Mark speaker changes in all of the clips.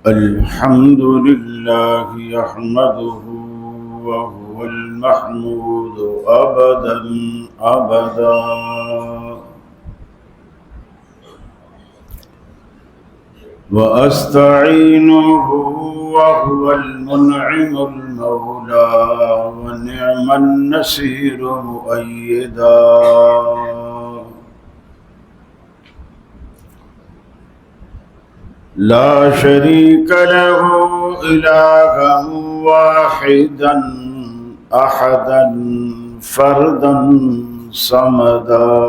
Speaker 1: الحمد لله يحمده وهو المحمود أبدا أبدا، وأستعينه وهو المنعم المولى ونعم النصير مؤيدا. لا شريك له إلها واحدا أحدا فردا صمدا،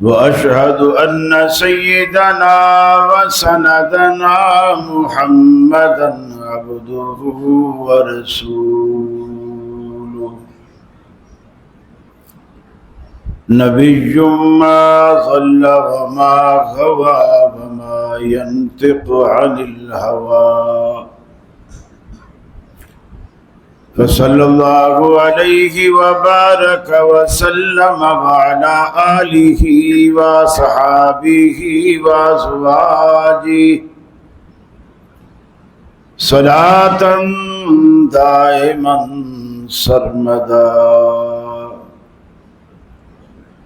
Speaker 1: وأشهد أن سيدنا وسندنا محمدا عبده ورسوله، نبي ما ضل وما غوى وما ينطق عن الهوى، فصلى الله عليه وبارك وسلم وعلى آله وصحابه وأزواجه صلاة دائما سرمدا.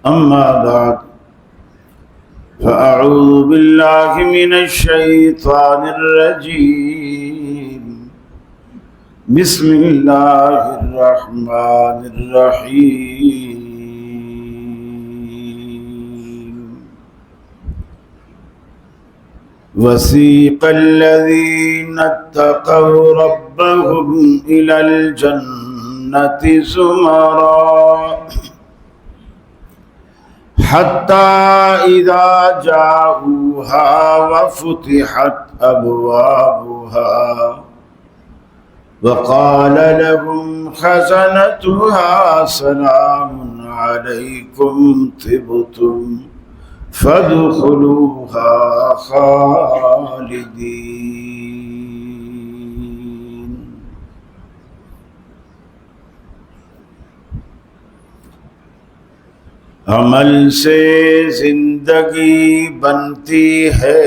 Speaker 1: أما بعد، فأعوذ بالله من الشيطان الرجيم. بسم الله الرحمن الرحيم. وسيق الذين اتقوا ربهم إلى الجنة زمرا حتى إذا جاءوها وفتحت أبوابها وقال لهم خزنتها سلام عليكم طبتم فادخلوها خالدين. عمل سے زندگی بنتی ہے،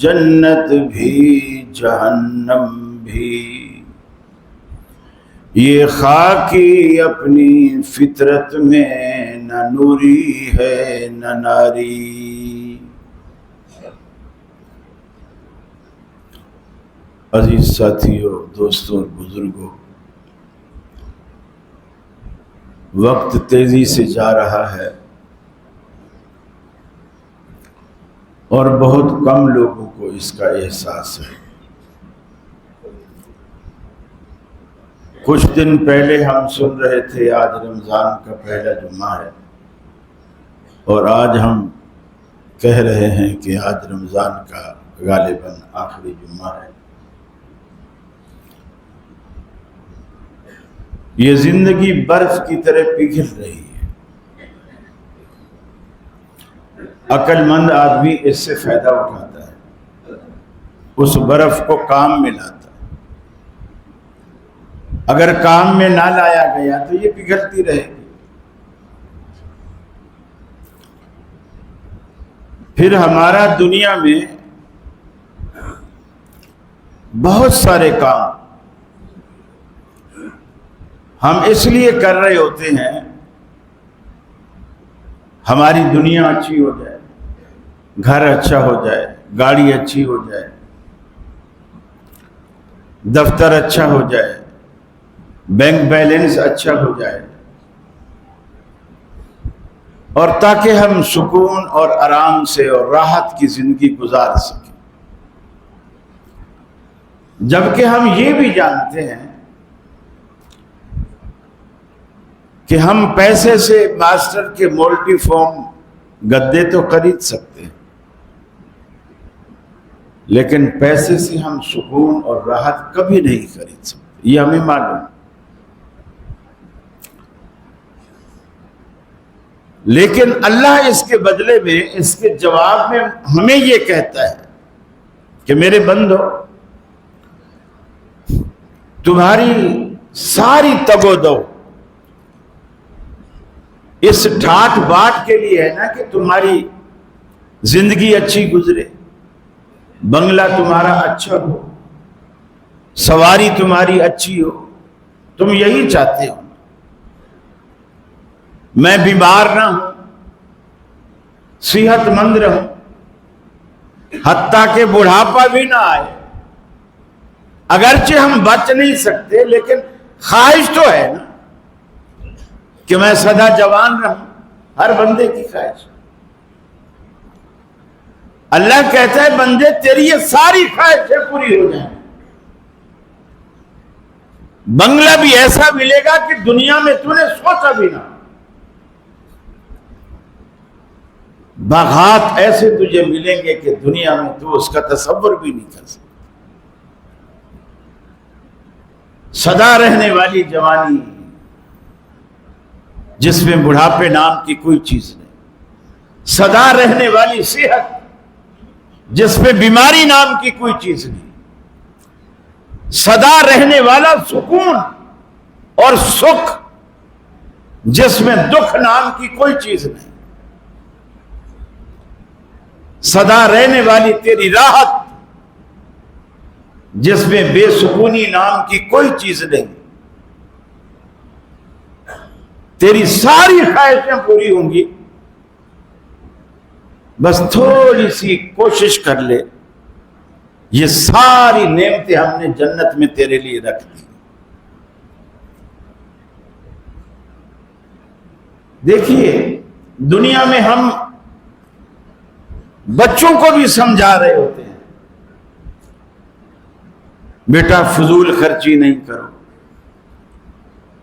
Speaker 1: جنت بھی جہنم بھی، یہ خاکی اپنی فطرت میں نہ نوری ہے نہ ناری. عزیز ساتھیوں، دوستوں اور بزرگوں، وقت تیزی سے جا رہا ہے اور بہت کم لوگوں کو اس کا احساس ہے. کچھ دن پہلے ہم سن رہے تھے آج رمضان کا پہلا جمعہ ہے، اور آج ہم کہہ رہے ہیں کہ آج رمضان کا غالباً آخری جمعہ ہے. یہ زندگی برف کی طرح پگھل رہی ہے. عقل مند آدمی اس سے فائدہ اٹھاتا ہے، اس برف کو کام میں لاتا ہے. اگر کام میں نہ لایا گیا تو یہ پگھلتی رہے گی. پھر ہمارا دنیا میں بہت سارے کام ہم اس لیے کر رہے ہوتے ہیں ہماری دنیا اچھی ہو جائے، گھر اچھا ہو جائے، گاڑی اچھی ہو جائے، دفتر اچھا ہو جائے، بینک بیلنس اچھا ہو جائے، اور تاکہ ہم سکون اور آرام سے اور راحت کی زندگی گزار سکیں. جبکہ ہم یہ بھی جانتے ہیں کہ ہم پیسے سے ماسٹر کے مولٹی فارم گدے تو خرید سکتے ہیں، لیکن پیسے سے ہم سکون اور راحت کبھی نہیں خرید سکتے. یہ ہمیں معلوم ہے. لیکن اللہ اس کے بدلے میں، اس کے جواب میں ہمیں یہ کہتا ہے کہ میرے بندو، تمہاری ساری تگ و دو اس ٹھاٹ باٹ کے لیے ہے نا کہ تمہاری زندگی اچھی گزرے، بنگلہ تمہارا اچھا ہو، سواری تمہاری اچھی ہو، تم یہی چاہتے ہو۔ میں بیمار نہ ہوں، صحت مند رہوں، حتیٰ کہ بڑھاپا بھی نہ آئے۔ اگرچہ ہم بچ نہیں سکتے، لیکن خواہش تو ہے نا کہ میں سدا جوان رہوں، ہر بندے کی خواہش۔ اللہ کہتا ہے بندے تیری یہ ساری خواہشیں پوری ہو جائیں، بنگلہ بھی ایسا ملے گا کہ دنیا میں تو نے سوچا بھی نہ، باغات ایسے تجھے ملیں گے کہ دنیا میں تو اس کا تصور بھی نہیں کر سکتا۔ سدا رہنے والی جوانی جس میں بڑھاپے نام کی کوئی چیز نہیں، سدا رہنے والی صحت جس میں بیماری نام کی کوئی چیز نہیں، سدا رہنے والا سکون اور سکھ جس میں دکھ نام کی کوئی چیز نہیں، سدا رہنے والی تیری راحت جس میں بے سکونی نام کی کوئی چیز نہیں، تیری ساری خواہشیں پوری ہوں گی، بس تھوڑی سی کوشش کر لے، یہ ساری نعمتیں ہم نے جنت میں تیرے لیے رکھ دی۔ دیکھیے دنیا میں ہم بچوں کو بھی سمجھا رہے ہوتے ہیں، بیٹا فضول خرچی نہیں کرو،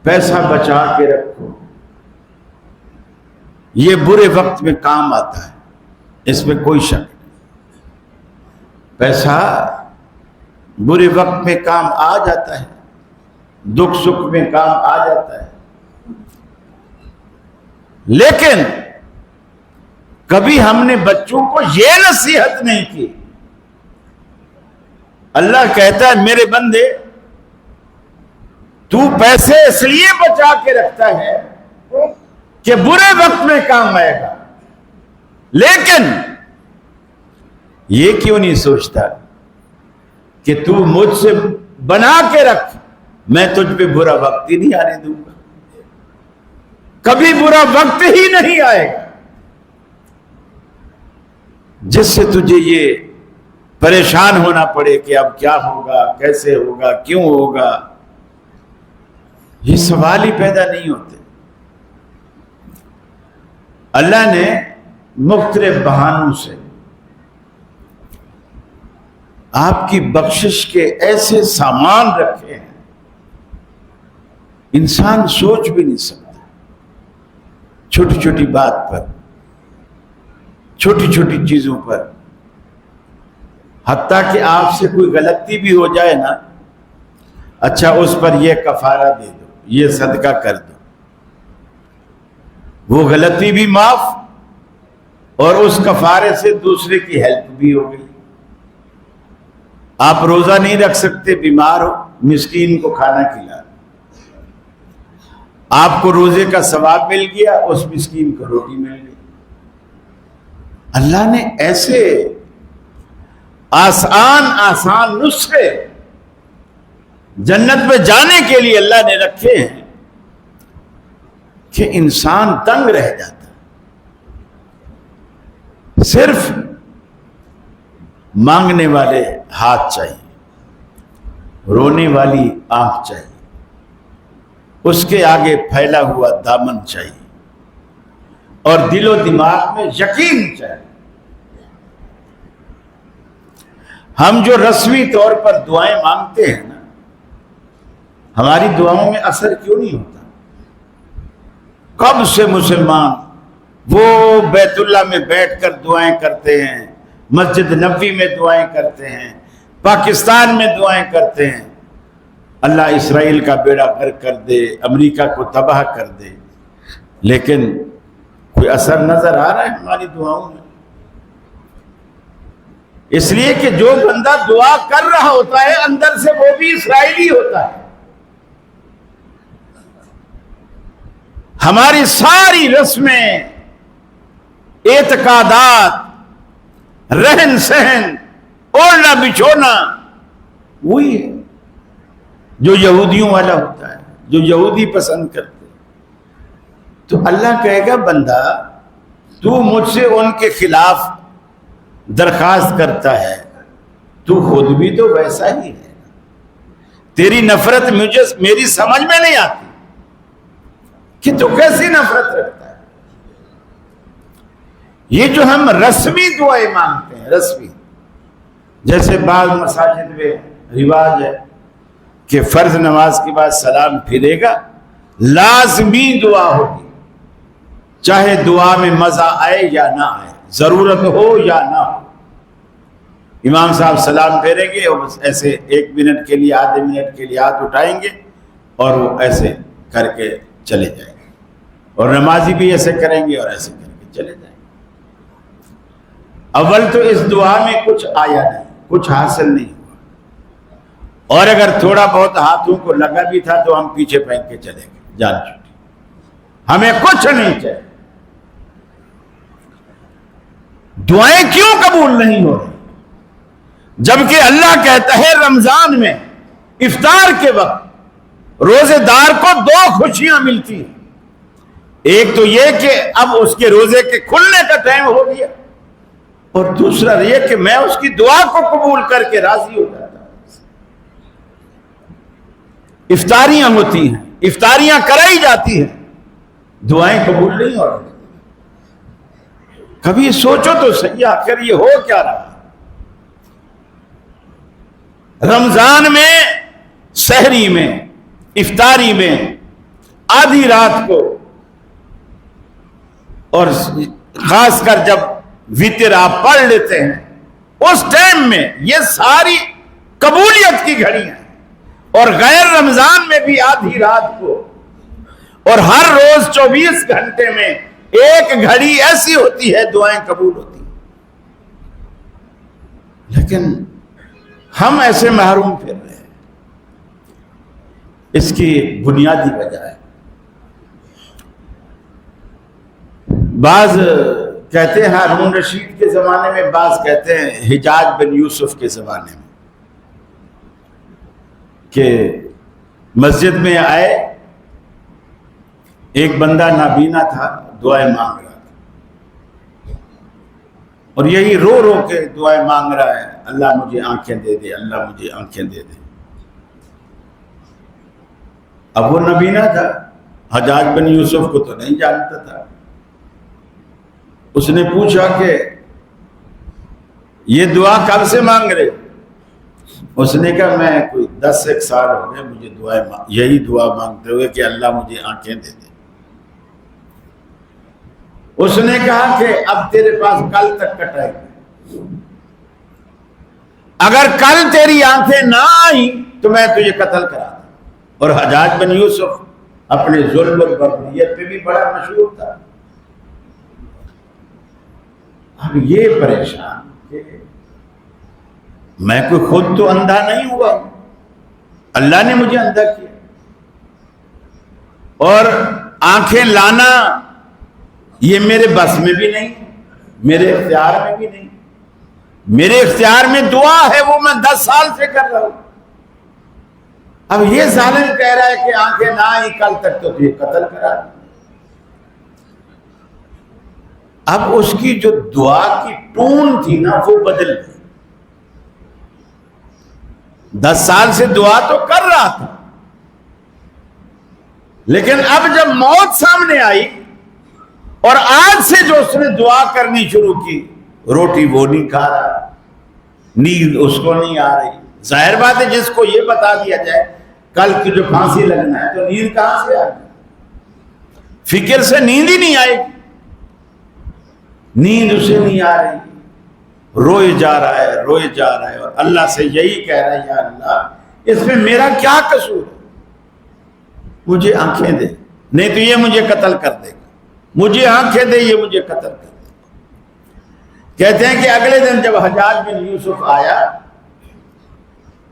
Speaker 1: پیسہ بچا کے رکھو، یہ برے وقت میں کام آتا ہے، اس میں کوئی شک نہیں۔ پیسہ برے وقت میں کام آ جاتا ہے، دکھ سکھ میں کام آ جاتا ہے، لیکن کبھی ہم نے بچوں کو یہ نصیحت نہیں کی۔ اللہ کہتا ہے میرے بندے تو پیسے اس لیے بچا کے رکھتا ہے کہ برے وقت میں کام آئے گا، لیکن یہ کیوں نہیں سوچتا کہ تو مجھ سے بنا کے رکھ، میں تجھ پہ برا وقت ہی نہیں آنے دوں گا، کبھی برا وقت ہی نہیں آئے گا جس سے تجھے یہ پریشان ہونا پڑے کہ اب کیا ہوگا، کیسے ہوگا، کیوں ہوگا۔ یہ سوال ہی پیدا نہیں ہوتے۔ اللہ نے مختلف بہانوں سے آپ کی بخشش کے ایسے سامان رکھے ہیں، انسان سوچ بھی نہیں سکتا۔ چھوٹی چھوٹی بات پر، چھوٹی چھوٹی چیزوں پر، حتیٰ کہ آپ سے کوئی غلطی بھی ہو جائے نا، اچھا اس پر یہ کفارہ دے دو، یہ صدقہ کر دو، وہ غلطی بھی معاف اور اس کفارے سے دوسرے کی ہیلپ بھی ہو گئی۔ آپ روزہ نہیں رکھ سکتے، بیمار ہو، مسکین کو کھانا کھلا، آپ کو روزے کا ثواب مل گیا، اس مسکین کو روٹی مل گئی۔ اللہ نے ایسے آسان نسخے جنت میں جانے کے لیے اللہ نے رکھے ہیں کہ انسان تنگ رہ جاتا ہے۔ صرف مانگنے والے ہاتھ چاہیے، رونے والی آنکھ چاہیے، اس کے آگے پھیلا ہوا دامن چاہیے، اور دل و دماغ میں یقین چاہیے۔ ہم جو رسمی طور پر دعائیں مانگتے ہیں نا، ہماری دعاؤں میں اثر کیوں نہیں ہوتا؟ کب سے مسلمان وہ بیت اللہ میں بیٹھ کر دعائیں کرتے ہیں، مسجد نبوی میں دعائیں کرتے ہیں، پاکستان میں دعائیں کرتے ہیں، اللہ اسرائیل کا بیڑا غرق کر دے، امریکہ کو تباہ کر دے، لیکن کوئی اثر نظر آ رہا ہے ہماری دعاؤں میں؟ اس لیے کہ جو بندہ دعا کر رہا ہوتا ہے اندر سے وہ بھی اسرائیلی ہوتا ہے۔ ہماری ساری رسمیں، اعتقادات، رہن سہن، اوڑھنا بچھونا وہی ہے جو یہودیوں والا ہوتا ہے، جو یہودی پسند کرتے. تو اللہ کہے گا بندہ تو مجھ سے ان کے خلاف درخواست کرتا ہے، تو خود بھی تو ویسا ہی ہے. تیری نفرت مجھے میری سمجھ میں نہیں آتی کہ تو کیسی نفرت رکھتا ہے. یہ جو ہم رسمی دعائیں مانگتے ہیں، رسمی، جیسے بعض مساجد میں رواج ہے کہ فرض نماز کے بعد سلام پھرے گا، لازمی دعا ہوگی، چاہے دعا میں مزہ آئے یا نہ آئے، ضرورت ہو یا نہ ہو. امام صاحب سلام پھیریں گے اور بس ایسے 1 منٹ کے لیے، آدھے منٹ کے لیے ہاتھ اٹھائیں گے اور وہ ایسے کر کے چلے جائیں گے، اور نمازی بھی ایسے کریں گے اور ایسے کر کے چلے جائیں گے. اول تو اس دعا میں کچھ آیا نہیں، کچھ حاصل نہیں ہوا، اور اگر تھوڑا بہت ہاتھوں کو لگا بھی تھا تو ہم پیچھے پھینک کے چلے گئے، جان چھوٹی، ہمیں کچھ نہیں چاہیے. دعائیں کیوں قبول نہیں ہو رہی جبکہ اللہ کہتا ہے رمضان میں افطار کے وقت روزے دار کو 2 خوشیاں ملتی ہیں. ایک تو یہ کہ اب اس کے روزے کے کھلنے کا ٹائم ہو گیا، اور دوسرا یہ کہ میں اس کی دعا کو قبول کر کے راضی ہو جاتا ہوں. افطاریاں ہوتی ہیں، افطاریاں کرائی جاتی ہیں، دعائیں قبول نہیں ہو رہی. کبھی سوچو تو صحیح آخر یہ ہو کیا رہا. رمضان میں سحری میں، افطاری میں، آدھی رات کو، اور خاص کر جب وتر آپ پڑھ لیتے ہیں اس ٹائم میں یہ ساری قبولیت کی گھڑی ہیں. اور غیر رمضان میں بھی آدھی رات کو، اور ہر روز 24 گھنٹے میں ایک گھڑی ایسی ہوتی ہے دعائیں قبول ہوتی ہیں. لیکن ہم ایسے محروم پھر رہے ہیں. اس کی بنیادی وجہ ہے، بعض کہتے ہیں ہارون رشید کے زمانے میں، بعض کہتے ہیں حجاج بن یوسف کے زمانے میں، کہ مسجد میں آئے، ایک بندہ نابینا تھا، دعائیں مانگ رہا تھا، اور یہی رو رو کے دعائیں مانگ رہا ہے، اللہ مجھے آنکھیں دے دے، اللہ مجھے آنکھیں دے دے. اب وہ نابینا تھا، حجاج بن یوسف کو تو نہیں جانتا تھا. اس نے پوچھا کہ یہ دعا کب سے مانگ رہے؟ اس نے کہا میں کوئی 10 سال ہو گئے مجھے یہی دعا مانگتے ہوئے کہ اللہ مجھے آنکھیں دے دے. اس نے کہا کہ اب تیرے پاس کل تک کا ٹائم ہے، اگر کل تیری آنکھیں نہ آئیں تو میں تجھے قتل کرا دوں. اور حجاج بن یوسف اپنے ظلم اور بغیت پہ بھی بڑا مشہور تھا. اب یہ پریشان کہ میں کوئی خود تو اندھا نہیں ہوا، اللہ نے مجھے اندھا کیا، اور آنکھیں لانا یہ میرے بس میں بھی نہیں، میرے اختیار میں بھی نہیں. میرے اختیار میں دعا ہے، وہ میں 10 سال سے کر رہا ہوں. اب یہ ظالم کہہ رہا ہے کہ آنکھیں نہ آئی کل تک تو تجھے قتل کرا دوں. اب اس کی جو دعا کی ٹون تھی نا وہ بدل گئی. 10 سال سے دعا تو کر رہا تھا، لیکن اب جب موت سامنے آئی اور آج سے جو اس نے دعا کرنی شروع کی، روٹی وہ نہیں کھا رہا، نیند اس کو نہیں آ رہی. ظاہر بات ہے جس کو یہ بتا دیا جائے کل کی جو پھانسی لگنا ہے تو نیند کہاں سے آئے گی؟ فکر سے نیند ہی نہیں آئے گی. نیند اسے نہیں آ رہی، روئے جا رہا ہے، روئے جا رہا ہے، اور اللہ سے یہی کہہ رہا ہے یا اللہ اس میں میرا کیا قصور ہے، مجھے آنکھیں دے، نہیں تو یہ مجھے قتل کر دے گا. مجھے آنکھیں دے، یہ مجھے قتل کر دے گا. کہتے ہیں کہ اگلے دن جب حجاج بن یوسف آیا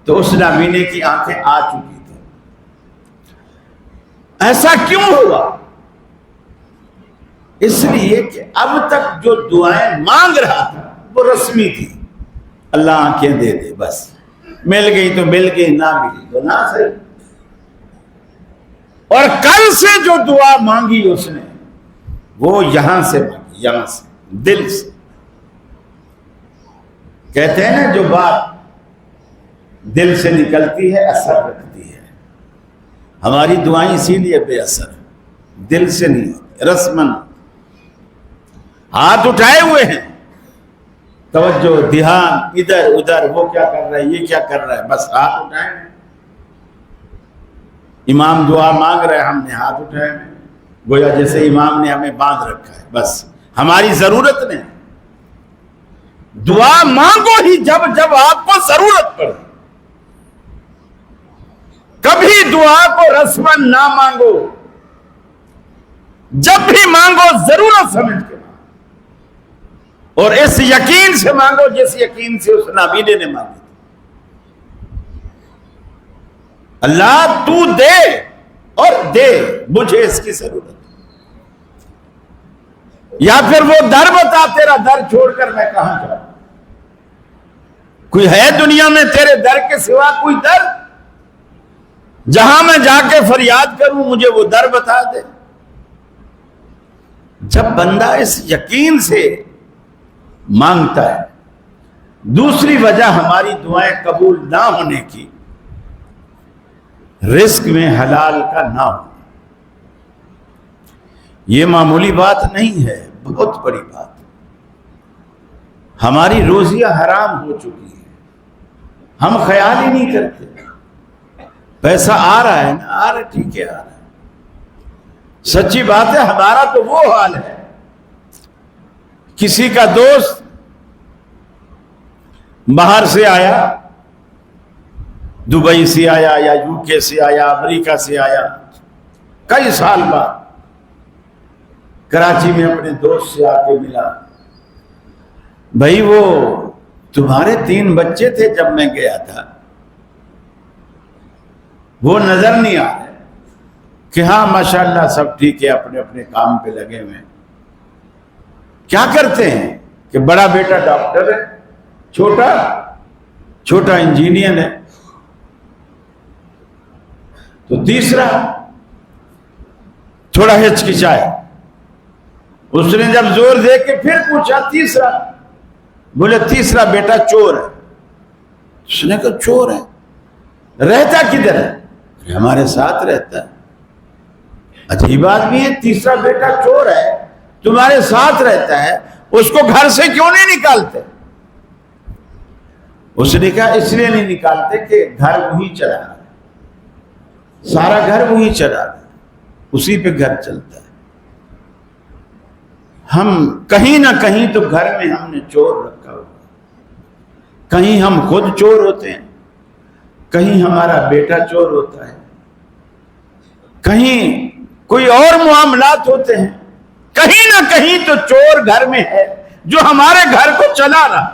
Speaker 1: تو اس نابینے کی آنکھیں آ چکی تھیں. ایسا کیوں ہوا؟ اس لیے کہ اب تک جو دعائیں مانگ رہا تھا وہ رسمی تھی، اللہ آنکھیں دے دے، بس مل گئی تو مل گئی، نہ ملی تو نہ صحیح۔ اور کل سے جو دعا مانگی اس نے وہ یہاں سے مانگی، یہاں سے، دل سے۔ کہتے ہیں نا جو بات دل سے نکلتی ہے اثر رکھتی ہے، ہماری دعائیں اسی لیے بے اثر ہیں، دل سے نہیں ہوتی، رسمن۔ ہاتھ اٹھائے ہوئے ہیں، توجہ دھیان ادھر ادھر، وہ کیا کر رہا ہے، یہ کیا کر رہا ہے، بس ہاتھ اٹھائے ہیں۔ امام دعا مانگ رہے ہیں، ہم نے ہاتھ اٹھائے ہیں، گویا جیسے امام نے ہمیں باندھ رکھا ہے، بس ہماری ضرورت نہیں۔ دعا مانگو ہی جب جب آپ کو ضرورت پڑے، کبھی دعا کو رسمن نہ مانگو، جب بھی مانگو ضرورت سمجھ کے مانگو، اور اس یقین سے مانگو جس یقین سے اس نابینے نے مانگی تھی۔ اللہ تو دے اور دے، مجھے اس کی ضرورت ہے، یا پھر وہ در بتا، تیرا در چھوڑ کر میں کہاں جاؤں؟ کوئی ہے دنیا میں تیرے در کے سوا کوئی در جہاں میں جا کے فریاد کروں، مجھے وہ در بتا دے۔ جب بندہ اس یقین سے مانگتا ہے۔ دوسری وجہ ہماری دعائیں قبول نہ ہونے کی، رزق میں حلال کا نہ ہونا۔ یہ معمولی بات نہیں ہے، بہت بڑی بات۔ ہماری روزیاں حرام ہو چکی ہیں، ہم خیال ہی نہیں کرتے۔ پیسہ آ رہا ہے نا، آ رہا ہے، ٹھیک ہے، آ رہا ہے۔ سچی بات ہے، ہمارا تو وہ حال ہے، کسی کا دوست باہر سے آیا، دبئی سے آیا یا یو کے سے آیا، امریکہ سے آیا، کئی سال بعد کراچی میں اپنے دوست سے آ کے ملا، بھائی وہ تمہارے 3 بچے تھے جب میں گیا تھا، وہ نظر نہیں آ رہے، کہ ہاں ماشاءاللہ سب ٹھیک ہے، اپنے اپنے کام پہ لگے ہوئے ہیں۔ کیا کرتے ہیں کہ بڑا بیٹا ڈاکٹر ہے، چھوٹا انجینئر ہے، تو تیسرا تھوڑا ہچکچایا، اس نے جب زور دے کے پھر پوچھا تیسرا، بولے تیسرا بیٹا چور ہے۔ اس نے کہا چور ہے، رہتا کدھر ہے؟ ہمارے ساتھ رہتا ہے۔ عجیب آدمی ہے، تیسرا بیٹا چور ہے، تمہارے ساتھ رہتا ہے، اس کو گھر سے کیوں نہیں نکالتے؟ اس نے کہا اس لیے نہیں نکالتے کہ گھر وہی چلا رہا ہے، سارا گھر وہی چلا رہا ہے، اسی پہ گھر چلتا ہے۔ ہم کہیں نہ کہیں تو گھر میں ہم نے چور رکھا ہوا، کہیں ہم خود چور ہوتے ہیں، کہیں ہمارا بیٹا چور ہوتا ہے، کہیں کوئی اور معاملات ہوتے ہیں، کہیں نہ کہیں تو چور گھر میں ہے جو ہمارے گھر کو چلا رہا،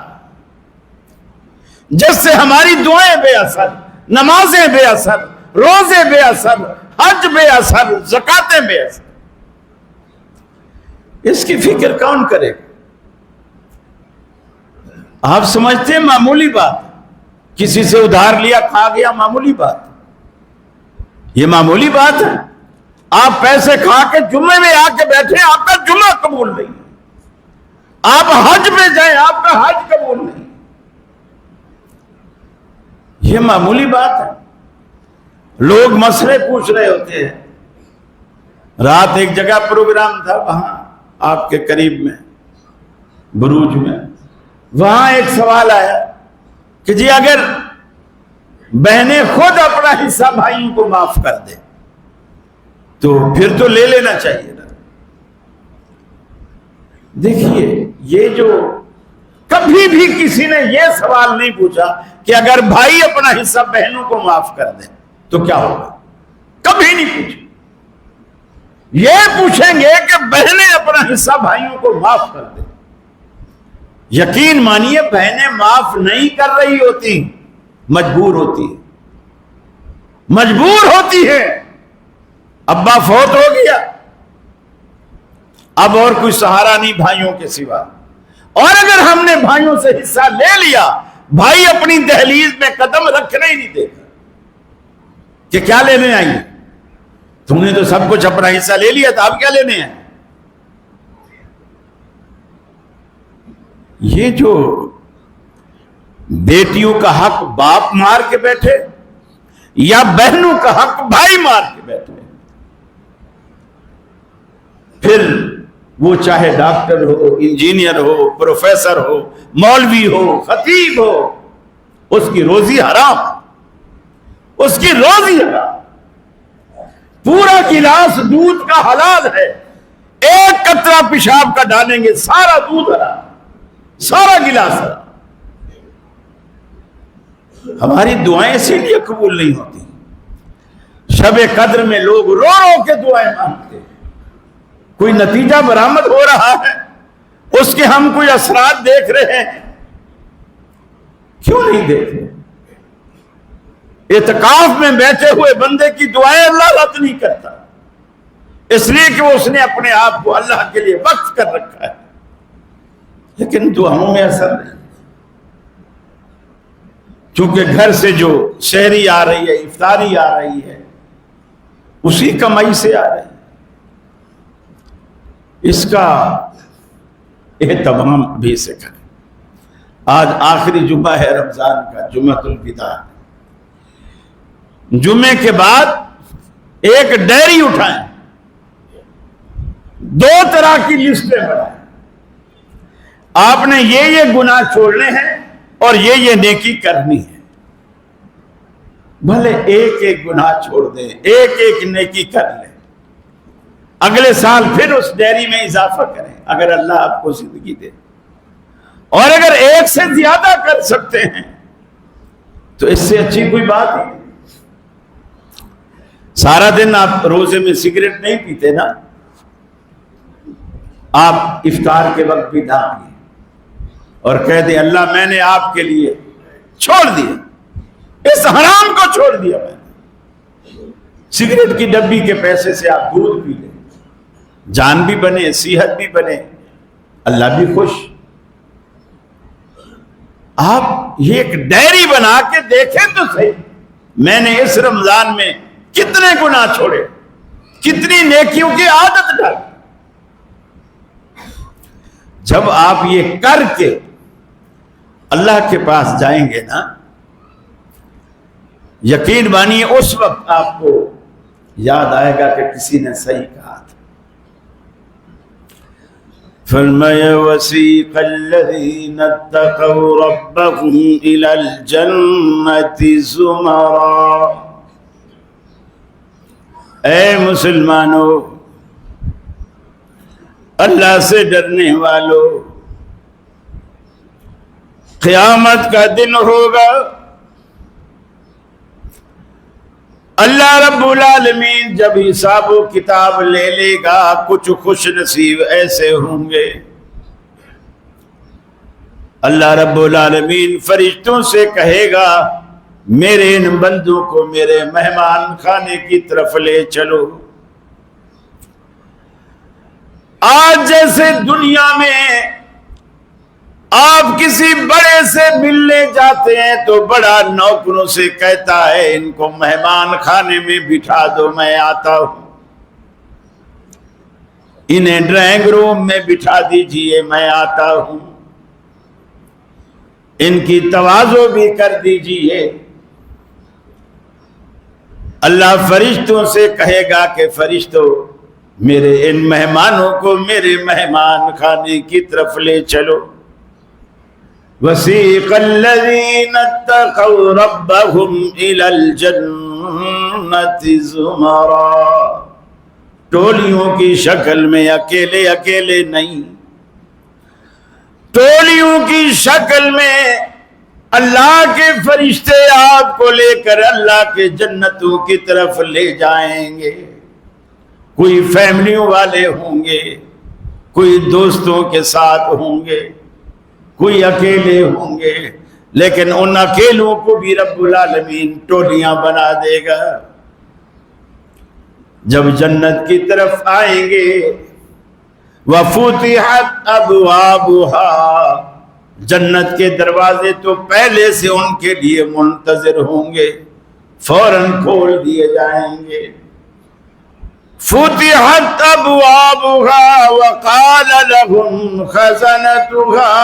Speaker 1: جس سے ہماری دعائیں بے اثر، نمازیں بے اثر، روزے بے اثر، حج بے اثر، زکاتیں بے اثر۔ اس کی فکر کون کرے گا؟ آپ سمجھتے ہیں معمولی بات، کسی سے ادھار لیا کھا گیا، معمولی بات، یہ معمولی بات ہے۔ آپ پیسے کھا کے جمعے میں آ کے بیٹھے، آپ کا جمعہ قبول نہیں، آپ حج پہ جائیں، آپ کا حج قبول نہیں، یہ معمولی بات ہے۔ لوگ مسئلے پوچھ رہے ہوتے ہیں۔ رات ایک جگہ پروگرام تھا، وہاں آپ کے قریب میں بروج میں، وہاں ایک سوال آیا کہ جی اگر بہنیں خود اپنا حصہ بھائیوں کو معاف کر دیں تو پھر تو لے لینا چاہیے نا۔ دیکھیے، یہ جو کبھی بھی کسی نے یہ سوال نہیں پوچھا کہ اگر بھائی اپنا حصہ بہنوں کو معاف کر دیں تو کیا ہوگا، کبھی نہیں پوچھا۔ یہ پوچھیں گے کہ بہنیں اپنا حصہ بھائیوں کو معاف کر دیں۔ یقین مانیے بہنیں معاف نہیں کر رہی ہوتی، مجبور ہوتی ہے، مجبور ہوتی ہے۔ ابا فوت ہو گیا، اب اور کوئی سہارا نہیں بھائیوں کے سوا، اور اگر ہم نے بھائیوں سے حصہ لے لیا، بھائی اپنی دہلیز میں قدم رکھنا ہی نہیں دے گا کہ کیا لینے آئی ہے، تم نے تو سب کچھ اپنا حصہ لے لیا تھا، اب کیا لینے ہیں؟ یہ جو بیٹیوں کا حق باپ مار کے بیٹھے یا بہنوں کا حق بھائی مار کے بیٹھے، پھر وہ چاہے ڈاکٹر ہو، انجینئر ہو، پروفیسر ہو، مولوی ہو، خطیب ہو، اس کی روزی حرام، اس کی روزی حرام۔ پورا گلاس دودھ کا حلال ہے، ایک قطرہ پیشاب کا ڈالیں گے سارا دودھ حرام، سارا گلاس حرام۔ ہماری دعائیں اسی لیے قبول نہیں ہوتی۔ شب قدر میں لوگ رو رو کے دعائیں مانگتے ہیں، کوئی نتیجہ برآمد ہو رہا ہے، اس کے ہم کوئی اثرات دیکھ رہے ہیں، کیوں نہیں دیکھ رہے؟ اعتکاف میں بیٹھے ہوئے بندے کی دعائیں اللہ رد نہیں کرتا، اس لیے کہ وہ اس نے اپنے آپ کو اللہ کے لیے وقف کر رکھا ہے، لیکن دعاؤں میں اثر نہیں، چونکہ گھر سے جو شہری آ رہی ہے، افطاری آ رہی ہے، اسی کمائی سے آ رہی ہے، اس کا اہتمام بھی سے کریں۔ آج آخری جمعہ ہے رمضان کا، جمعۃ الوداع ہے۔ جمعے کے بعد ایک ڈائری اٹھائیں، 2 طرح کی لسٹیں بنائیں، آپ نے یہ گناہ چھوڑنے ہیں اور یہ نیکی کرنی ہے۔ بھلے ایک گناہ چھوڑ دیں، ایک نیکی کر لیں، اگلے سال پھر اس ڈیری میں اضافہ کریں اگر اللہ آپ کو زندگی دے، اور اگر ایک سے زیادہ کر سکتے ہیں تو اس سے اچھی کوئی بات نہیں۔ سارا دن آپ روزے میں سگریٹ نہیں پیتے نا، آپ افطار کے وقت بھی نہ پیئیں اور کہہ دیں اللہ میں نے آپ کے لیے چھوڑ دیا، اس حرام کو چھوڑ دیا میں نے۔ سگریٹ کی ڈبی کے پیسے سے آپ دودھ پی لیں، جان بھی بنے، صحت بھی بنے، اللہ بھی خوش۔ آپ یہ ایک ڈائری بنا کے دیکھیں تو صحیح، میں نے اس رمضان میں کتنے گناہ چھوڑے، کتنی نیکیوں کی عادت ڈالی۔ جب آپ یہ کر کے اللہ کے پاس جائیں گے نا، یقین مانیے اس وقت آپ کو یاد آئے گا کہ کسی نے صحیح کہا تھا۔ فرمایا وَسِيقَ الَّذِينَ اتَّقَوْا رَبَّهُمْ إِلَى الْجَنَّةِ زُمَرًا۔ اے مسلمانوں، اللہ سے ڈرنے والوں، قیامت کا دن ہوگا، اللہ رب العالمین جب حساب و کتاب لے لے گا، کچھ خوش نصیب ایسے ہوں گے، اللہ رب العالمین فرشتوں سے کہے گا میرے ان بندوں کو میرے مہمان خانے کی طرف لے چلو۔ آج جیسے دنیا میں آپ کسی بڑے سے ملنے جاتے ہیں تو بڑا نوکروں سے کہتا ہے ان کو مہمان خانے میں بٹھا دو، میں آتا ہوں، انہیں ڈرائنگ روم میں بٹھا دیجئے، میں آتا ہوں، ان کی تواضع بھی کر دیجئے۔ اللہ فرشتوں سے کہے گا کہ فرشتوں میرے ان مہمانوں کو میرے مہمان خانے کی طرف لے چلو۔ وَسِيقَ الَّذِينَ اتَّقَوْا رَبَّهُمْ إِلَى الْجَنَّةِ زُمَرًا، ٹولیوں کی شکل میں، اکیلے اکیلے نہیں، ٹولیوں کی شکل میں اللہ کے فرشتے آپ کو لے کر اللہ کے جنتوں کی طرف لے جائیں گے۔ کوئی فیملیوں والے ہوں گے، کوئی دوستوں کے ساتھ ہوں گے، کوئی اکیلے ہوں گے، لیکن ان اکیلوں کو بھی رب العالمین ٹولیاں بنا دے گا۔ جب جنت کی طرف آئیں گے وَفُتِحَتْ أَبْوَابُهَا، جنت کے دروازے تو پہلے سے ان کے لیے منتظر ہوں گے، فوراً کھول دیے جائیں گے۔ فُتِحَتْ أَبْوَابُهَا وَقَالَ لَهُمْ خَزَنَتُهَا،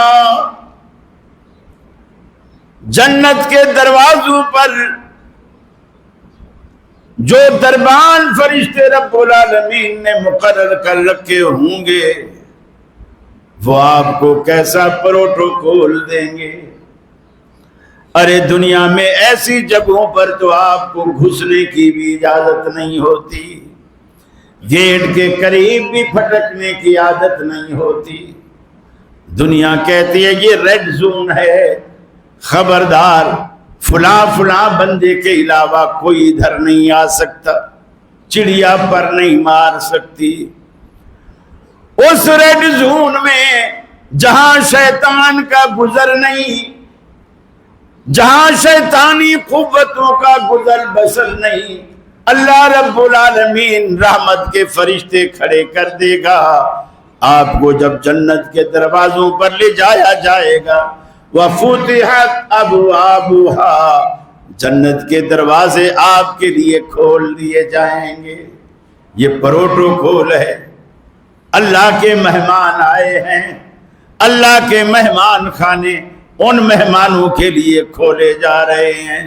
Speaker 1: جنت کے دروازوں پر جو دربان فرشتے رب العالمین نے مقرر کر رکھے ہوں گے وہ آپ کو کیسا پروٹوکول دیں گے۔ ارے دنیا میں ایسی جگہوں پر تو آپ کو گھسنے کی بھی اجازت نہیں ہوتی، گیٹ کے قریب بھی پھٹکنے کی عادت نہیں ہوتی۔ دنیا کہتی ہے یہ ریڈ زون ہے، خبردار فلاں فلاں بندے کے علاوہ کوئی ادھر نہیں آ سکتا، چڑیا پر نہیں مار سکتی۔ اس ریڈ زون میں جہاں شیطان کا گزر نہیں، جہاں شیطانی قوتوں کا گزر بسر نہیں، اللہ رب العالمین رحمت کے فرشتے کھڑے کر دے گا۔ آپ کو جب جنت کے دروازوں پر لے جایا جائے گا، وَفُتِحَتْ أَبْوَابُهَا، جنت کے دروازے آپ کے لیے کھول دیے جائیں گے۔ یہ پروٹوکول ہے، اللہ کے مہمان آئے ہیں، اللہ کے مہمان خانے ان مہمانوں کے لیے کھولے جا رہے ہیں۔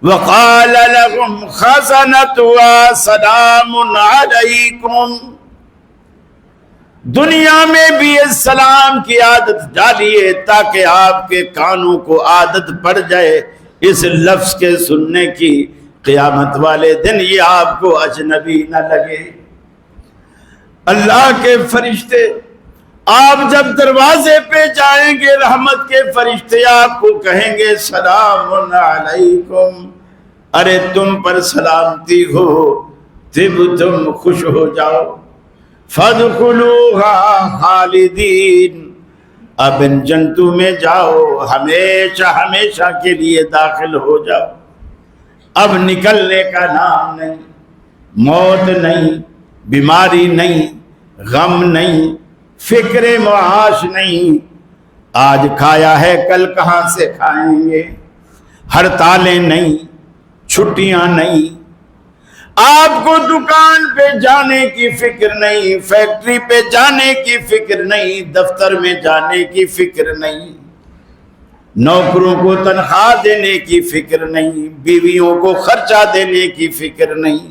Speaker 1: وَقَالَ لَهُمْ خَزَنَتُهَا سَلَامٌ عَلَيْكُمْ، دنیا میں بھی اس سلام کی عادت ڈالیے تاکہ آپ کے کانوں کو عادت پڑ جائے اس لفظ کے سننے کی، قیامت والے دن یہ آپ کو اجنبی نہ لگے۔ اللہ کے فرشتے آپ جب دروازے پہ جائیں گے، رحمت کے فرشتے آپ کو کہیں گے سلام علیکم، ارے تم پر سلامتی ہو، طب تم خوش ہو جاؤ۔ فَادْخُلُوهَا خَالِدِينَ، اب ان جنتوں میں جاؤ، ہمیشہ ہمیشہ کے لیے داخل ہو جاؤ، اب نکلنے کا نام نہیں، موت نہیں، بیماری نہیں، غم نہیں، فکر معاش نہیں۔ آج کھایا ہے کل کہاں سے کھائیں گے، ہڑتالیں نہیں، چھٹیاں نہیں، آپ کو دکان پہ جانے کی فکر نہیں، فیکٹری پہ جانے کی فکر نہیں، دفتر میں جانے کی فکر نہیں، نوکروں کو تنخواہ دینے کی فکر نہیں، بیویوں کو خرچہ دینے کی فکر نہیں۔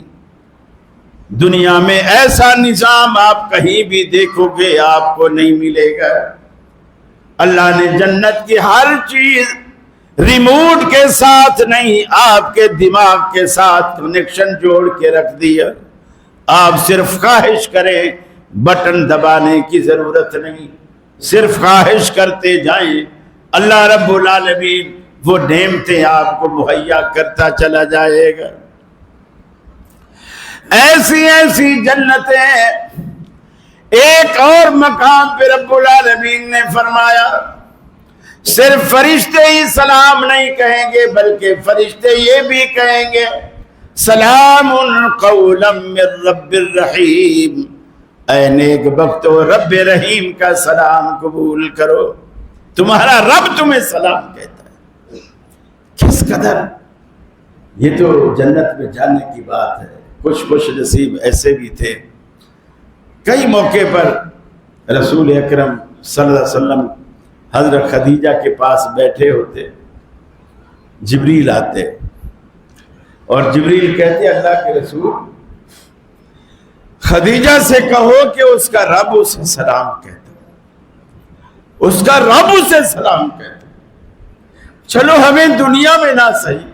Speaker 1: دنیا میں ایسا نظام آپ کہیں بھی دیکھو گے آپ کو نہیں ملے گا۔ اللہ نے جنت کی ہر چیز ریموٹ کے ساتھ نہیں، آپ کے دماغ کے ساتھ کنیکشن جوڑ کے رکھ دیا۔ آپ صرف خواہش کریں، بٹن دبانے کی ضرورت نہیں، صرف خواہش کرتے جائیں، اللہ رب العالمین وہ نعمتیں آپ کو مہیا کرتا چلا جائے گا۔ ایسی ایسی جنتیں، ایک اور مقام پہ رب العالمین نے فرمایا صرف فرشتے ہی سلام نہیں کہیں گے بلکہ فرشتے یہ بھی کہیں گے سلام قولا من رب الرحیم، اے نیک بختو رب رحیم کا سلام قبول کرو، تمہارا رب تمہیں سلام کہتا ہے۔ کس قدر یہ تو جنت میں جانے کی بات ہے۔ کچھ خوش نصیب ایسے بھی تھے، کئی موقع پر رسول اکرم صلی اللہ علیہ وسلم حضرت خدیجہ کے پاس بیٹھے ہوتے، جبریل آتے اور جبریل کہتے اللہ کے رسول خدیجہ سے کہو کہ اس کا رب اسے سلام کہتا، اس کا رب اسے سلام کہتا۔ چلو ہمیں دنیا میں نہ صحیح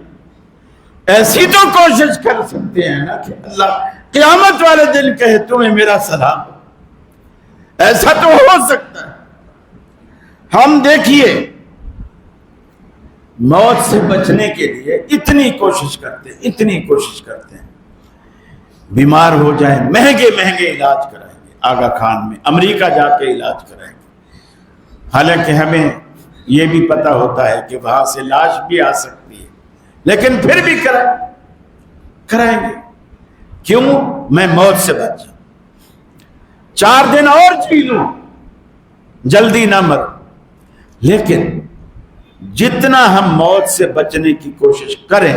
Speaker 1: ایسی تو کوشش کر سکتے ہیں نا کہ اللہ قیامت والے دن کہے تمہیں میرا سلام، ایسا تو ہو سکتا ہے۔ ہم دیکھیے موت سے بچنے کے لیے اتنی کوشش کرتے ہیں، اتنی کوشش کرتے ہیں، بیمار ہو جائیں مہنگے مہنگے علاج کرائیں گے، آغا خان میں امریکہ جا کے علاج کرائیں گے، حالانکہ ہمیں یہ بھی پتہ ہوتا ہے کہ وہاں سے لاش بھی آ سکتی ہے، لیکن پھر بھی کرائیں گے۔ کیوں؟ میں موت سے بچ جاؤں۔ 4 دن اور جی لوں، جلدی نہ مروں، لیکن جتنا ہم موت سے بچنے کی کوشش کریں،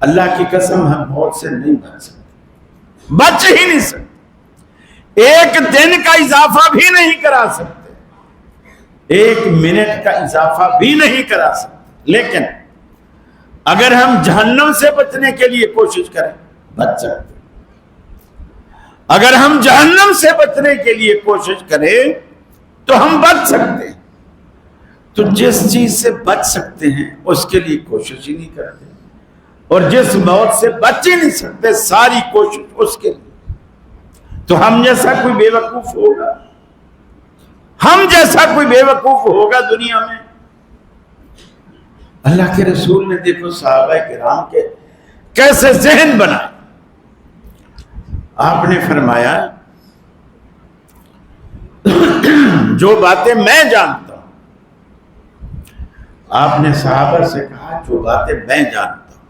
Speaker 1: اللہ کی قسم ہم موت سے نہیں بچ سکتے، بچ ہی نہیں سکتے، 1 دن کا اضافہ بھی نہیں کرا سکتے، 1 منٹ کا اضافہ بھی نہیں کرا سکتے، لیکن اگر ہم جہنم سے بچنے کے لیے کوشش کریں بچ سکتے، اگر ہم جہنم سے بچنے کے لیے کوشش کریں تو ہم بچ سکتے ہیں۔ تو جس چیز سے بچ سکتے ہیں اس کے لیے کوشش ہی نہیں کرتے، اور جس موت سے بچ ہی نہیں سکتے ساری کوشش اس کے لیے۔ تو ہم جیسا کوئی بے وقوف ہوگا، ہم جیسا کوئی بے وقوف ہوگا دنیا میں؟ اللہ کے رسول نے دیکھو صحابہ کرام کے کیسے ذہن بنائے۔ آپ نے فرمایا جو باتیں میں جانتا ہوں، آپ نے صحابہ سے کہا جو باتیں میں جانتا ہوں،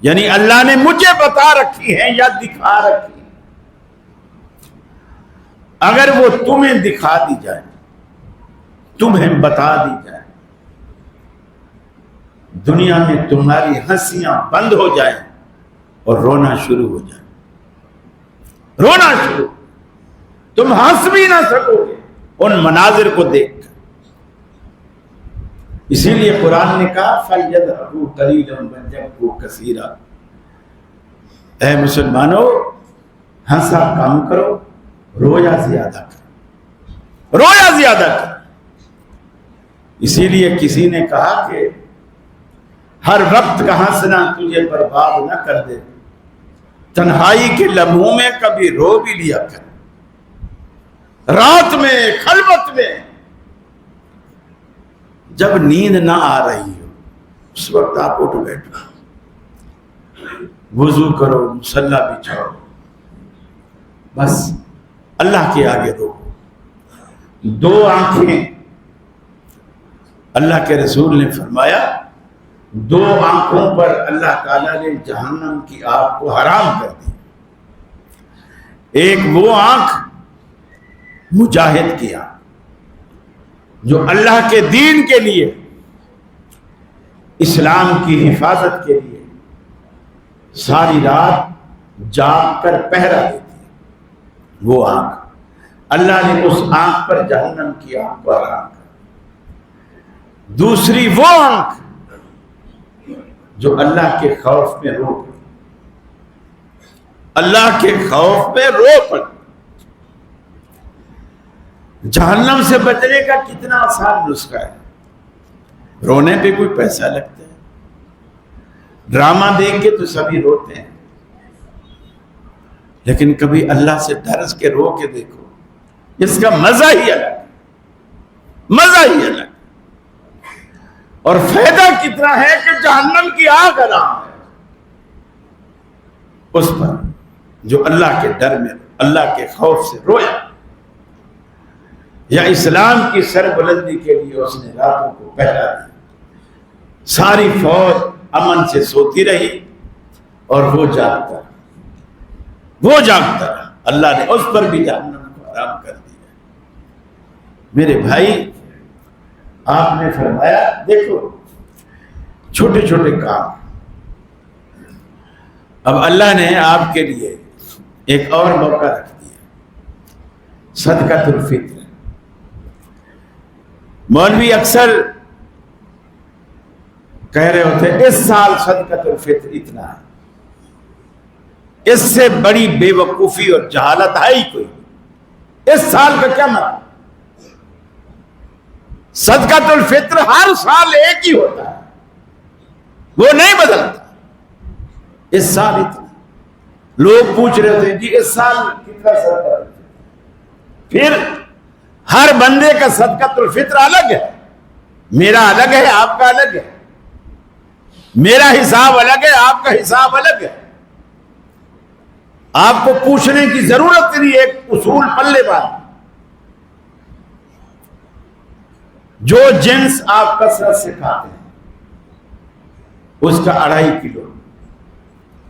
Speaker 1: یعنی اللہ نے مجھے بتا رکھی ہیں یا دکھا رکھی ہیں، اگر وہ تمہیں دکھا دی جائے، تمہیں بتا دی جائے، دنیا میں تمہاری ہنسیاں بند ہو جائیں اور رونا شروع ہو جائے، رونا شروع، تم ہنس بھی نہ سکو گے ان مناظر کو دیکھ کر۔ اسی لیے قرآن نے کہا فَلْيَضْحَكُوا قَلِيلًا وَلْيَبْكُوا كَثِيرًا، اے مسلمانوں ہنسا کم کرو، رویا زیادہ کرو، رویا زیادہ کرو۔ اسی لیے کسی نے کہا کہ ہر وقت کا ہنسنا تجھے برباد نہ کر دے، تنہائی کے لمحوں میں کبھی رو بھی لیا کر، رات میں خلوت میں جب نیند نہ آ رہی ہو اس وقت آپ اٹھ بیٹھو، وضو کرو، مصلی بچھاؤ، بس اللہ کے آگے رو۔ 2 آنکھیں، اللہ کے رسول نے فرمایا 2 آنکھوں پر اللہ تعالیٰ نے جہنم کی آگ کو حرام کر دی۔ ایک وہ آنکھ مجاہد کی آنکھ جو اللہ کے دین کے لیے، اسلام کی حفاظت کے لیے ساری رات جاگ کر پہرا دیتی ہے، وہ آنکھ، اللہ نے اس آنکھ پر جہنم کی آگ کو حرام کر دی۔ دوسری وہ آنکھ جو اللہ کے خوف میں رو پڑی، اللہ کے خوف میں رو پڑی۔ جہنم سے بچنے کا کتنا آسان نسخہ ہے، رونے پہ کوئی پیسہ لگتا ہے، ڈرامہ دیکھ کے تو سبھی روتے ہیں، لیکن کبھی اللہ سے ڈر کے رو کے دیکھو، اس کا مزہ ہی الگ، مزہ ہی الگ، اور فائدہ کتنا ہے کہ جہنم کی آگ حرام ہے اس پر جو اللہ کے ڈر میں، اللہ کے خوف سے رویا، یا اسلام کی سربلندی کے لیے اس نے راتوں کو پہرا دیا، ساری فوج امن سے سوتی رہی اور وہ جاگتا رہا، اللہ نے اس پر بھی جہنم کو حرام کر دیا۔ میرے بھائی، آپ نے فرمایا دیکھو چھوٹے چھوٹے کام، اب اللہ نے آپ کے لیے ایک اور موقع رکھ دیا، صدقۃ الفطر۔ مولوی اکثر کہہ رہے ہوتے اس سال صدقۃ الفطر اتنا ہے، اس سے بڑی بے وقوفی اور جہالت ہے ہی کوئی، اس سال کا کیا مطلب؟ صدقۃ الفطر ہر سال ایک ہی ہوتا ہے، وہ نہیں بدلتا، اس سال اتنا۔ لوگ پوچھ رہے تھے جی اس سال کتنا صدقۃ الفطر، پھر ہر بندے کا صدقۃ الفطر الگ ہے، میرا الگ ہے، آپ کا الگ ہے، میرا حساب الگ ہے، آپ کا حساب الگ ہے، آپ کو پوچھنے کی ضرورت نہیں، ایک اصول پلے بات، جو جنس آپ کثرت سے کھاتے ہیں اس کا 2.5 کلو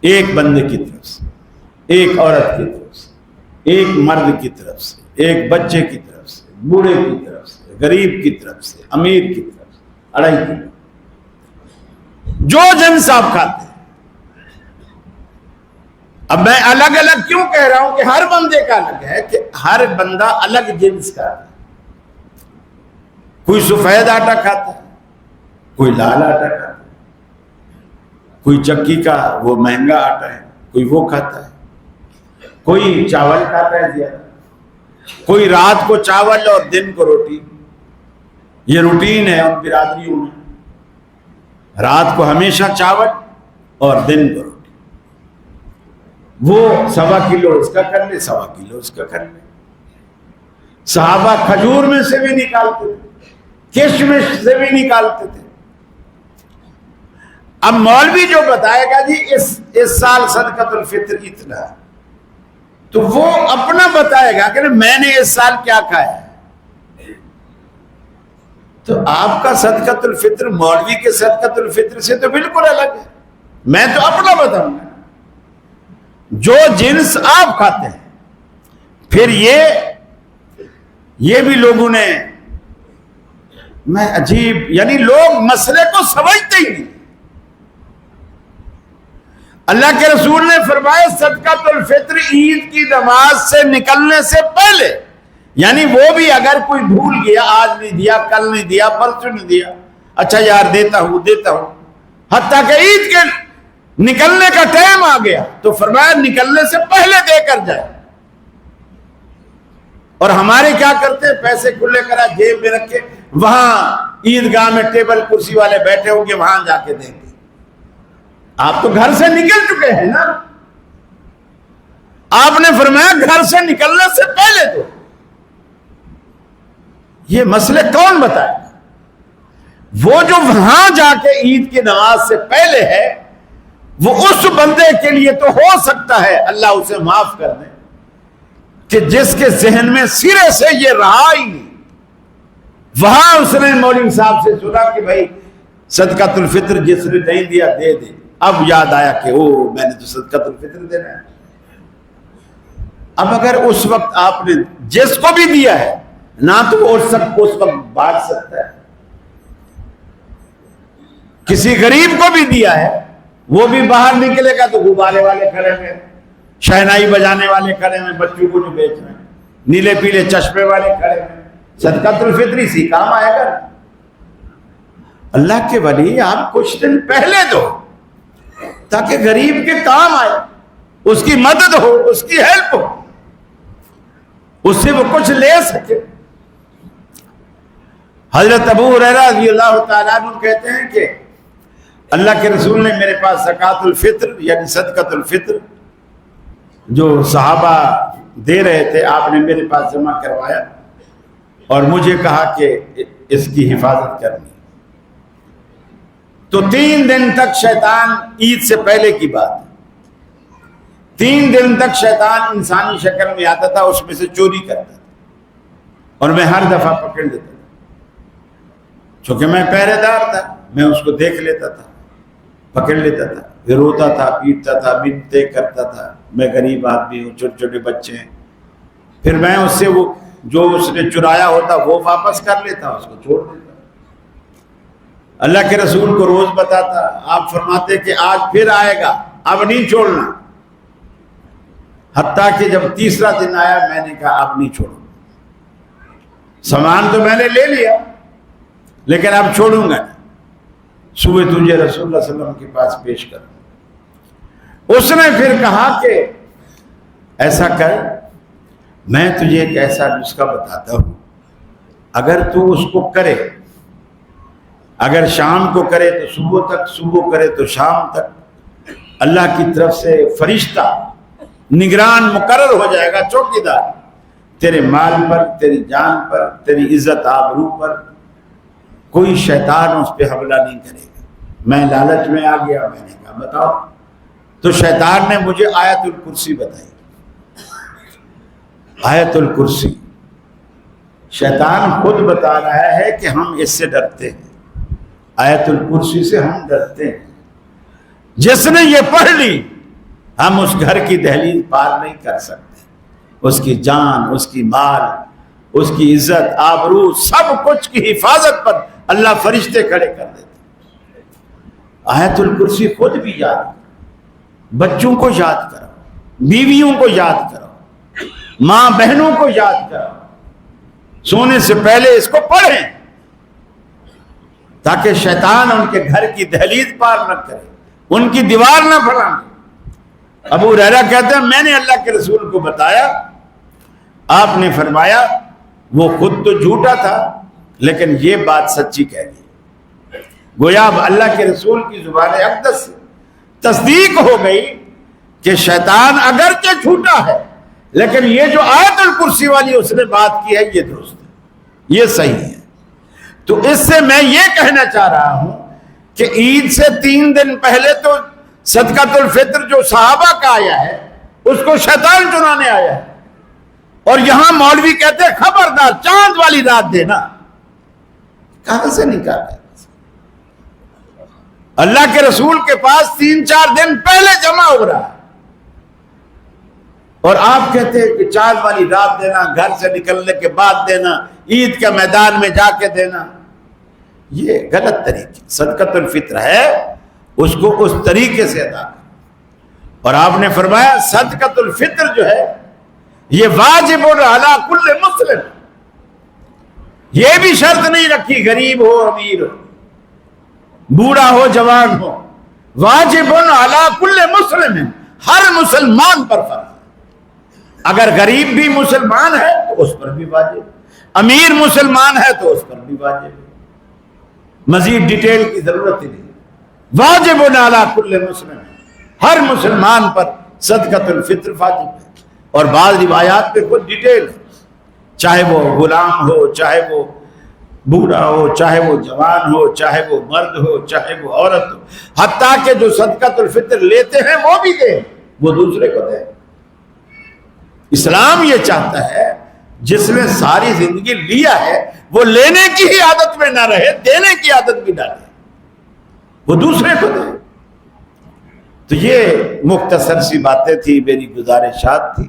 Speaker 1: ایک بندے کی طرف سے، ایک عورت کی طرف سے، ایک مرد کی طرف سے ایک بچے کی طرف سے، بوڑھے کی طرف سے، غریب کی طرف سے، امیر کی طرف سے، 2.5 کلو جو جنس آپ کھاتے ہیں۔ اب میں الگ الگ کیوں کہہ رہا ہوں کہ ہر بندے کا الگ ہے، کہ ہر بندہ الگ جنس کا ہے۔ کوئی سفید آٹا کھاتا ہے، کوئی لال آٹا کھاتا ہے، کوئی چکی کا وہ مہنگا آٹا ہے، کوئی وہ کھاتا ہے، کوئی چاول کھاتا ہے زیادہ، کوئی رات کو چاول اور دن کو روٹی۔ یہ روٹین ہے ان برادریوں میں، رات کو ہمیشہ چاول اور دن کو روٹی۔ وہ 1.25 کلو اس کا کر لے، 1.25 کلو اس کا کر لے۔ صحابہ کھجور میں سے بھی نکالتے تھے، کشمش سے بھی نکالتے تھے۔ اب مولوی جو بتائے گا جی اس سال صدقۃ الفطر اتنا ہے، تو وہ اپنا بتائے گا کہ میں نے اس سال کیا کھایا ہے۔ تو آپ کا صدقۃ الفطر مولوی کے صدقۃ الفطر سے تو بالکل الگ ہے۔ میں تو اپنا بتاؤں گا جو جنس آپ کھاتے ہیں۔ پھر یہ بھی لوگوں نے، میں عجیب، یعنی لوگ مسئلے کو سمجھتے ہی نہیں۔ اللہ کے رسول نے فرمایا صدقۃ الفطر عید کی نماز سے نکلنے سے پہلے، یعنی وہ بھی اگر کوئی بھول گیا، آج نہیں دیا، کل نہیں دیا، پرسوں نہیں دیا، اچھا یار دیتا ہوں، حتیٰ کہ عید کے نکلنے کا ٹائم آ گیا تو فرمایا نکلنے سے پہلے دے کر جائے۔ اور ہمارے کیا کرتے ہیں، پیسے کھلے کرا جیب میں رکھے، وہاں عیدگاہ میں ٹیبل کرسی والے بیٹھے ہوں گے، وہاں جا کے دیں گے۔ آپ تو گھر سے نکل چکے ہیں نا، آپ نے فرمایا گھر سے نکلنے سے پہلے دو۔ یہ مسئلے کون بتائے گا؟ وہ جو وہاں جا کے عید کی نماز سے پہلے ہے، وہ اس بندے کے لیے تو ہو سکتا ہے اللہ اسے معاف کر دے کہ جس کے ذہن میں سرے سے یہ رہا ہی نہیں۔ وہاں اس نے مولوی صاحب سے سنا کہ بھائی صدقۃ الفطر جس نے نہیں دیا دے دے، اب یاد آیا کہ میں نے تو صدقۃ الفطر دینا ہے۔ اب اگر اس وقت آپ نے جس کو بھی دیا ہے، نہ تو وہ اس وقت بانٹ سکتا ہے، کسی غریب کو بھی دیا ہے، وہ بھی باہر نکلے گا تو غبارے والے کھڑے ہوئے، شہنائی بجانے والے کھڑے ہوئے، بچوں کو جو بیچ رہے ہیں، نیلے پیلے چشمے والے کھڑے ہوئے، صدقۃ الفطر اسی کام آئے گا۔ اللہ کے ولی آپ کچھ دن پہلے دو تاکہ غریب کے کام آئے، اس کی مدد ہو، اس کی ہیلپ ہو، اس سے وہ کچھ لے سکے۔ حضرت ابو ہریرہ رضی اللہ تعالیٰ عنہ کہتے ہیں کہ اللہ کے رسول نے میرے پاس زکوٰۃ الفطر یعنی صدقۃ الفطر جو صحابہ دے رہے تھے، آپ نے میرے پاس جمع کروایا اور مجھے کہا کہ اس کی حفاظت کرنی۔ تو 3 دن تک شیطان، عید سے پہلے کی بات، 3 دن تک شیطان انسانی شکل میں آتا تھا، اس میں سے چوری کرتا تھا اور میں ہر دفعہ پکڑ لیتا تھا۔ چونکہ میں پہرے دار تھا، میں اس کو دیکھ لیتا تھا، پکڑ لیتا تھا، پھر روتا تھا، پیٹتا تھا، منتیں کرتا تھا، میں غریب آدمی ہوں، چھوٹے چھوٹے بچے ہیں۔ پھر میں اس سے وہ جو اس نے چرایا ہوتا وہ واپس کر لیتا، اس کو چھوڑ دیتا۔ اللہ کے رسول کو روز بتاتا، آپ فرماتے کہ آج پھر آئے گا، اب نہیں چھوڑنا۔ حتیٰ کہ جب تیسرا دن آیا، میں نے کہا اب نہیں چھوڑوں، سامان تو میں نے لے لیا لیکن اب چھوڑوں گا نہیں، صبح تجھے رسول اللہ صلی اللہ علیہ وسلم کے پاس پیش کروں۔ اس نے پھر کہا کہ ایسا کر، میں تجھے ایک ایسا نسخہ بتاتا ہوں، اگر تو اس کو کرے، اگر شام کو کرے تو صبح تک، صبح کرے تو شام تک، اللہ کی طرف سے فرشتہ نگران مقرر ہو جائے گا، چوکیدار، تیرے مال پر، تیری جان پر، تیری عزت آبرو پر کوئی شیطان اس پہ حملہ نہیں کرے گا۔ میں لالچ میں آ گیا، میں نے کہا بتاؤ، تو شیطان نے مجھے آیت الکرسی بتائی۔ آیت الکرسی شیطان خود بتا رہا ہے کہ ہم اس سے ڈرتے ہیں، آیت الکرسی سے ہم ڈرتے ہیں، جس نے یہ پڑھ لی ہم اس گھر کی دہلیز پار نہیں کر سکتے، اس کی جان، اس کی مال، اس کی عزت، آبرو، سب کچھ کی حفاظت پر اللہ فرشتے کھڑے کر دیتے۔ آیت الکرسی خود بھی یاد کرو، بچوں کو یاد کرو، بیویوں کو یاد کرو، ماں بہنوں کو یاد کرو، سونے سے پہلے اس کو پڑھیں تاکہ شیطان ان کے گھر کی دہلیز پار نہ کرے، ان کی دیوار نہ پھلانگے۔ ابو ہریرہ کہتے ہیں میں نے اللہ کے رسول کو بتایا، آپ نے فرمایا وہ خود تو جھوٹا تھا لیکن یہ بات سچی کہہ گئی۔ گویا اب اللہ کے رسول کی زبان اقدس سے تصدیق ہو گئی کہ شیطان اگرچہ جھوٹا ہے لیکن یہ جو آیت الکرسی والی اس نے بات کی ہے یہ درست ہے، یہ صحیح ہے۔ تو اس سے میں یہ کہنا چاہ رہا ہوں کہ عید سے 3 دن پہلے تو صدقۃ الفطر جو صحابہ کا آیا ہے اس کو شیطان چنانے آیا ہے، اور یہاں مولوی کہتے ہیں خبردار چاند والی رات دینا، کہاں سے نکالا ہے؟ اللہ کے رسول کے پاس 3-4 دن پہلے جمع ہو رہا ہے، اور آپ کہتے ہیں کہ چاند والی رات دینا، گھر سے نکلنے کے بعد دینا، عید کے میدان میں جا کے دینا، یہ غلط طریقے۔ صدقۃ الفطر ہے اس کو اس طریقے سے ادا کریں، اور آپ نے فرمایا صدقۃ الفطر جو ہے یہ واجب علی کل مسلم، یہ بھی شرط نہیں رکھی غریب ہو امیر ہو، بوڑھا ہو جوان ہو، واجب علی کل مسلم، ہر مسلمان پر فرض ہے۔ اگر غریب بھی مسلمان ہے تو اس پر بھی واجب، امیر مسلمان ہے تو اس پر بھی واجب ہے، مزید ڈیٹیل کی ضرورت ہی نہیں۔ واجب علی کل مسلم، ہر مسلمان پر صدقۃ الفطر واجب ہے، اور بعض روایات پہ خود ڈیٹیل ہے، چاہے وہ غلام ہو، چاہے وہ بوڑھا ہو، چاہے وہ جوان ہو، چاہے وہ مرد ہو، چاہے وہ عورت ہو، حتیٰ کہ جو صدقۃ الفطر لیتے ہیں وہ بھی دیں، وہ دوسرے کو دیں۔ اسلام یہ چاہتا ہے جس نے ساری زندگی لیا ہے وہ لینے کی ہی عادت میں نہ رہے، دینے کی عادت بھی ڈالے، وہ دوسرے کو دے۔ تو یہ مختصر سی باتیں تھی، میری گزارشات تھی۔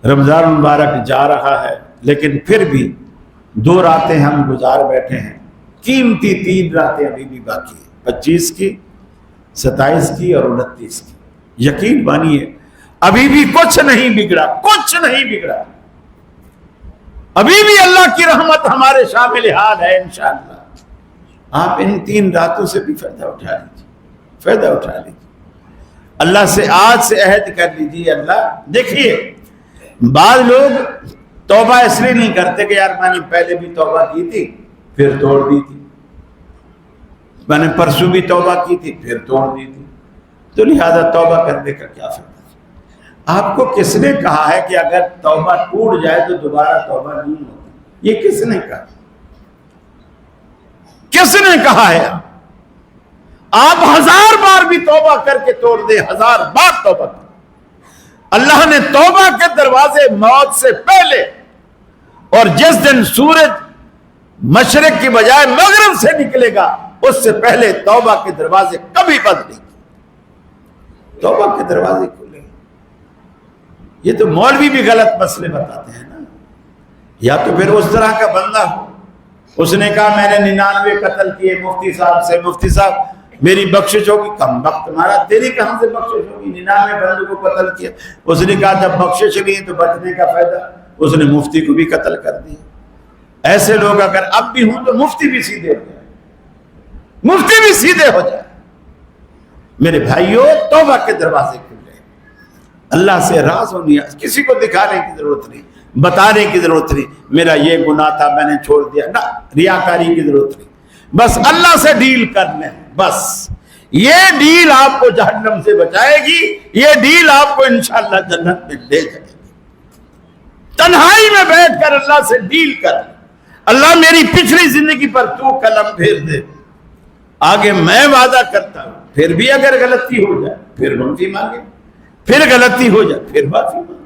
Speaker 1: رمضان مبارک جا رہا ہے لیکن پھر بھی 2 راتیں ہم گزار بیٹھے ہیں، قیمتی 3 راتیں ابھی بھی باقی ہیں، 25 کی، 27 کی اور 29 کی۔ یقین مانیے ابھی بھی کچھ نہیں بگڑا، کچھ نہیں بگڑا، ابھی بھی اللہ کی رحمت ہمارے شامل حال ہے انشاءاللہ۔ آپ ان 3 راتوں سے بھی فائدہ اٹھا لیجیے، فائدہ اٹھا لیجیے، اللہ سے آج سے عہد کر لیجیے۔ اللہ دیکھیے بعض لوگ توبہ اس لیے نہیں کرتے کہ یار میں نے پہلے بھی توبہ کی تھی پھر توڑ دی تھی، میں نے پرسوں بھی توبہ کی تھی پھر توڑ دی تھی، تو لہذا توبہ کرنے کا کیا فائدہ؟ آپ کو کس نے کہا ہے کہ اگر توبہ ٹوٹ جائے تو دوبارہ توبہ نہیں ہوتی؟ یہ کس نے کہا؟ کس نے کہا ہے؟ آپ 1000 بار بھی توبہ کر کے توڑ دیں، 1000 بار توبہ کر، اللہ نے توبہ کے دروازے موت سے پہلے، اور جس دن سورج مشرق کی بجائے مغرب سے نکلے گا اس سے پہلے توبہ کے دروازے کبھی بند نہیں کیے، توبہ کے دروازے کھلے۔ یہ تو مولوی بھی غلط مسئلے بتاتے ہیں نا، یا تو پھر اس طرح کا بندہ ہو، اس نے کہا میں نے 99 قتل کیے مفتی صاحب سے، مفتی صاحب میری بخشش ہوگی، کم وقت تمہارا، تیری کہاں سے بخشش ہوگی؟ 99 بندوں کو قتل کیا۔ اس نے کہا جب بخشش نہیں تو بچنے کا فائدہ، اس نے مفتی کو بھی قتل کر دیا۔ ایسے لوگ اگر اب بھی ہوں تو مفتی بھی سیدھے ہو جائے، مفتی بھی سیدھے ہو جائے۔ میرے بھائیوں توبہ کے دروازے کھل گئے، اللہ سے راز و نیاز، کسی کو دکھانے کی ضرورت نہیں، بتانے کی ضرورت نہیں میرا یہ گناہ تھا میں نے چھوڑ دیا، نہ ریاکاری کی ضرورت نہیں، بس اللہ سے ڈیل کرنے، بس یہ ڈیل آپ کو جہنم سے بچائے گی، یہ ڈیل آپ کو انشاءاللہ جنت میں لے جائے گی۔ تنہائی میں بیٹھ کر اللہ سے ڈیل کر، اللہ میری پچھلی زندگی پر تو قلم پھیر دے، آگے میں وعدہ کرتا ہوں پھر بھی اگر غلطی ہو جائے پھر معافی مانگے، پھر غلطی ہو جائے پھر معافی مانگے۔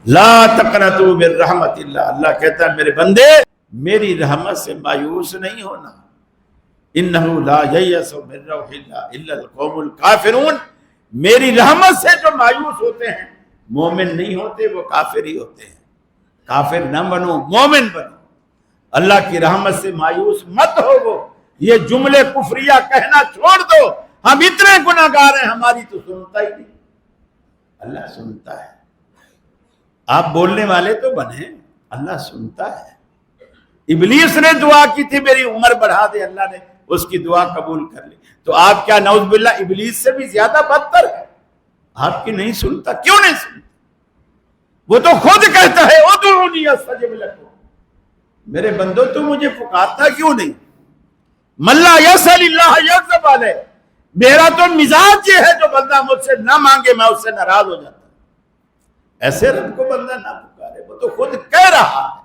Speaker 1: لا تقنطوا من رحمت اللہ، اللہ کہتا ہے میرے بندے میری رحمت سے مایوس نہیں ہونا، انہ لا ییأس من روح اللہ الا القوم الکافرون، میری رحمت سے جو مایوس ہوتے ہیں مومن نہیں ہوتے وہ کافر ہی ہوتے ہیں. کافر نہ بنو، مومن بنو. اللہ کی رحمت سے مایوس مت ہو. وہ یہ جملے کفریہ کہنا چھوڑ دو. ہم اتنے گناہگار ہیں، ہماری تو سنتا ہی نہیں. اللہ سنتا ہے. آپ بولنے والے تو بنے، اللہ سنتا ہے. ابلیس نے دعا کی تھی میری عمر بڑھا دے، اللہ نے اس کی دعا قبول کر لی. تو آپ کیا نعوذ باللہ ابلیس سے بھی زیادہ بدتر ہے؟ آپ کی نہیں سنتا. کیوں نہیں سنتا؟ وہ تو خود کہتا ہے ادعونی استجب لکم، میرے بندو تو مجھے پکارتا کیوں نہیں؟ من لا یسأل اللہ یغضب علیہ، میرا تو مزاج یہ ہے جو بندہ مجھ سے نہ مانگے میں اس سے ناراض ہو جاتا ہوں. ایسے رب کو بندہ نہ پکارے. وہ تو خود کہہ رہا ہے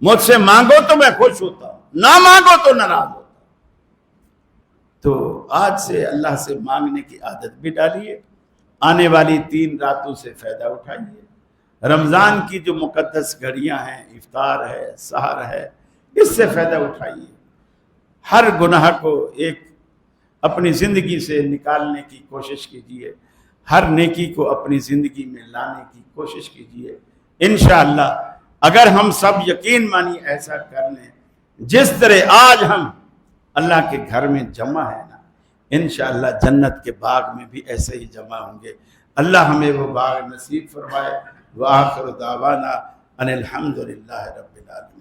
Speaker 1: مجھ سے مانگو تو میں خوش ہوتا ہوں، نہ مانگو تو ناراض ہوتا ہوں. تو آج سے اللہ سے مانگنے کی عادت بھی ڈالیے. آنے والی 3 راتوں سے فائدہ اٹھائیے. رمضان کی جو مقدس گھڑیاں ہیں، افطار ہے، سحر ہے، اس سے فائدہ اٹھائیے. ہر گناہ کو ایک اپنی زندگی سے نکالنے کی کوشش کیجیے. ہر نیکی کو اپنی زندگی میں لانے کی کوشش کیجیے. انشاءاللہ اگر ہم سب یقین مانی ایسا کر لیں، جس طرح آج ہم اللہ کے گھر میں جمع ہے نا، انشاءاللہ جنت کے باغ میں بھی ایسے ہی جمع ہوں گے. اللہ ہمیں وہ باغ نصیب فرمائے. وآخر دعوانا ان الحمدللہ رب العالمین.